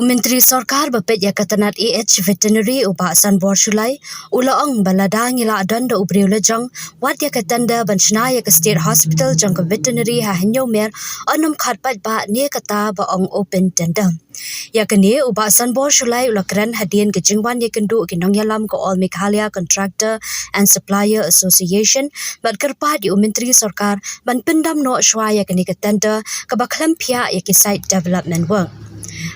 Menteri Sarkar bapet ya katanat AH Veterinary uba san Borshulai ulaong balada ngila adan da ubriu lejang wat ya katanda banchna ya ke State Hospital jang ke veterinary ha hanyo mer anum khatpat ba ne kata ba ong open tender ya kene uba san Borshulai ulakran hadian ke jingwan ya kendu ke nong yalam ko All Meghalaya Contractor and Supplier Association bat kerpa di Menteri Sarkar ban pendam no shwa ya kene katanda ke baklam pia ya ke site development work.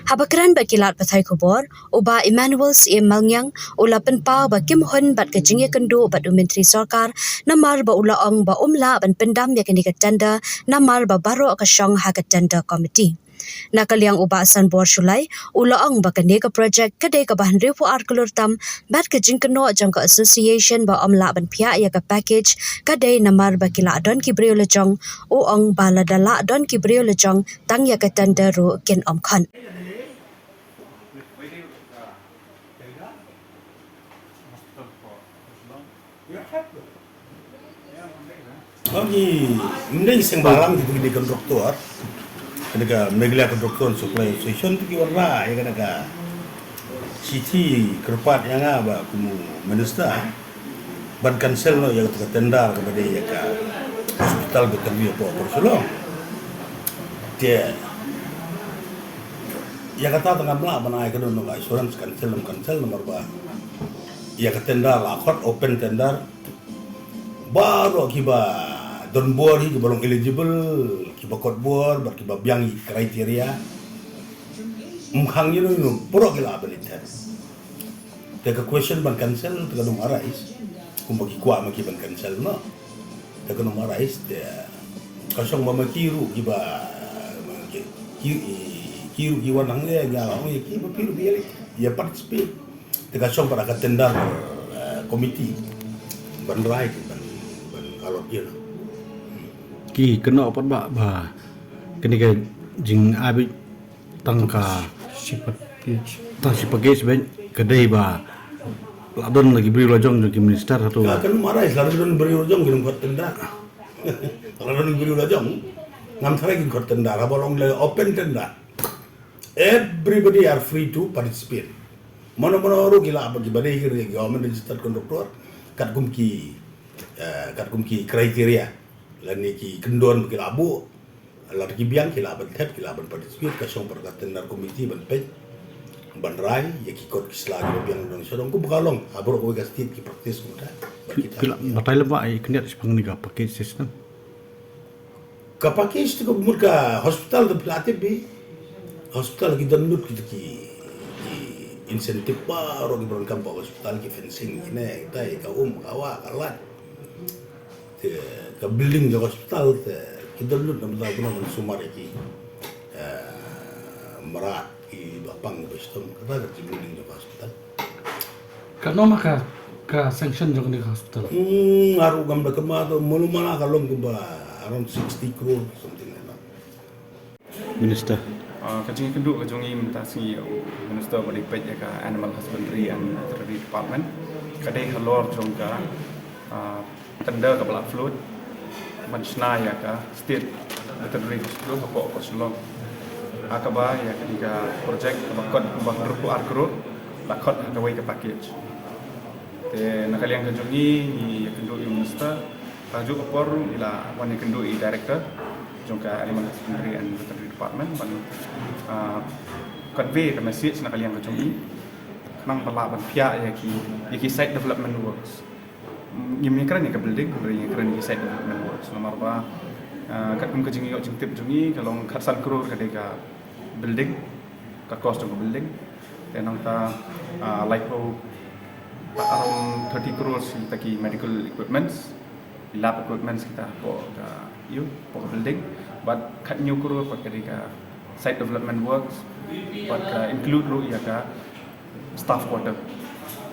Habakran bakilat pathai kubor, uba Emmanuel C. Malnyang, ula penpau ba Kim Hun bat kejingya kendu bat Menteri Sarkar, namar ba ula ong ba umla ban pendam ya kini katanda, namar ba baro kasyong ha katanda komiti. Nakaliang uba san Borshulai, ula ong ba kene ka project kadai ka bahan ripu arkulur tam, bat kejing keno jang ka association ba omla ban pia ya ka package, kadai namar ba kila adon kibriyo lejong, o ong ba ladala adon kibriyo lejong, tang ya katanda ru kin omkhan. Bagi mending sembarang gitu di konduktor, ketika menegelia konduktor supply association tu kiwarna ya ketika city kerpat yang apa kumu minister ban cancel no yang tendar kepada ya ke hospital betul apa persolong dia ya kata tengah belah menaik ke dalam insurance cancel nomor bah ya ke tendar akot open tender baru akibat don bor hi balong eligible kiba kot bor bar kiba biang kriteria mkhang no puro kila ability the question ban cancel to no arise kumbagi kwa maki ban cancel no the no arise the kasong mamakiru kiba kiru kiwa nang ya ngalo kiba piru biari ya participate the kasong para katendar komiti ban right ban alot dia ki kena apa ba kini ke jing abi tangka sipage seben kedai ba ladon lagi beri lojong jadi minister atau kan marah ladon beri lojong kirim kot tenda ladon beri lojong ngam thara kirim kot tenda bolong le open tenda everybody are free to participate mana ro gila bagi badai kiri government registered conductor kat kumki kriteria lani ki kendon ki labu lar ki biang ki laban thet ki laban participate ka song perkaten nar komiti ban pej ban rai ya ki kot ki slag biang dong sodong ku bukalong abro ko ga stit ki praktis muda pila batai leba ai kena sepang ni ga pakai system ka pakis tu ko murka hospital de plate bi hospital ki danut ki insentif baru ki bron kampo hospital ki fencing ine tai ka kawa kalat ke building di hospital kita dulu nama tahu nama sumar iki merat di bapang bestom kata ke building di hospital kano maka ka sanction jong di hospital ngaruh gambar kemana mulu mana kalau gua around 60 crore something like that minister kajing kedua kajungi mentasi minister balik pej ya ka animal husbandry and veterinary department kadai halor jongka tender ke belak float manchna ya ka state veterinary hospital hako koslong akaba ya ketika project bakot bahru argro bakot hakawai ke package te nakaliang kajungi ya kendu minister kaju opor ila wani kendu director jongka animal husbandry and veterinary department ban convey ke message nakaliang kajungi nang pelak ban pia ya ki site development works yang keren ya ke building, yang keren di site development works. Nomor apa? Kat pun kejingi jeng tip jungi kalau khasan crore ketika building, kat cost untuk building, dan kita like around 30 crores kita ki medical equipments, lab equipments kita po building, but kat new crore kat ketika site development works, but include ru ya ka staff quarter.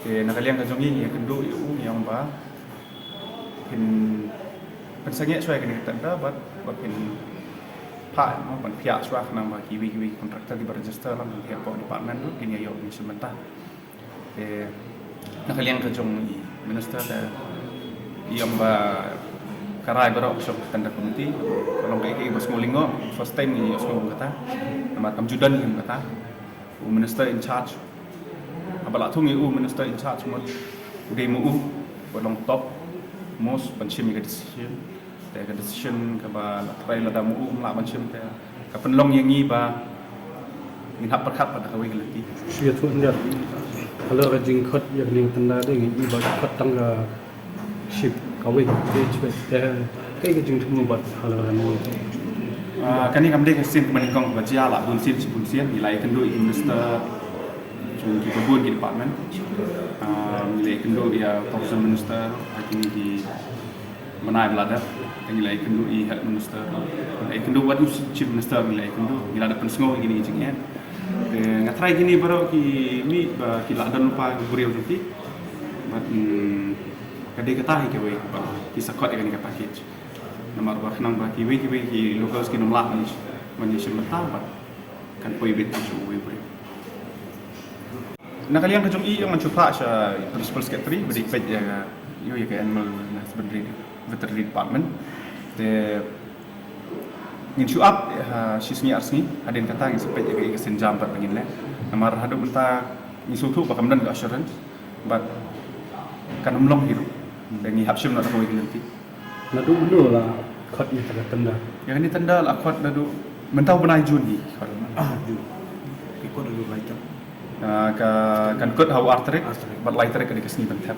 Nakaliang kajungi ya kendu yang ba pensangnya suai kena tanda bat pin pak mau pan pihak suai kena bagi kiwi kontraktor di register lah pihak po department tu kini ayo ni sementara nakaliang kajung minister yang ba karai berok sok tanda komiti kalau kayak bos ngulingo first time ni osmo kata nama tamjudan ni kata minister in charge abala thungi minister in charge mod udah mau bolong top most pensim ke decision te ke decision ke ba trai la damu la pensim te ka penlong yang ni ba min hap perkat pada kawai lagi ya tu ndak kalau rajin khot yang ning tanda de ngi ba khot tang ga ship kawai te chwe te kai ke jing thu bat kalau ran kan ni kamde ke sin manikong ba jia la bun sin nilai kan do minister chung ki kebun ki department nilai kan do ya tourism minister akin di manai belada nilai kan do i health minister nilai kan do what chief minister nilai kan do nilai ada pensngo gini jingnya ngatrai gini baru ki mi ba ki la dan lupa buriau jadi but kadai kata ke we ba ki sakot kan ka package nomor ba nang ba ki we ki local skin nomla man ni semata ba kan poi bet tu we buriau nak kalian kejung i yang mencuba sa principal secretary beri pej ya yo ya ke animal veterinary department de ngin chu up sismi arsni adin kata ngin sepej ke senjam per pengin le namar hadu benta ngisutu ba kamdan ke assurance but kan umlong hiru dan ngi hapsim na ko nanti na du lu la khot ni tanda yang ini tanda la khot nadu mentau benai juni khot Ju. Ikut dulu baik. kan kut hau arterik but laiterik ke kesini bentap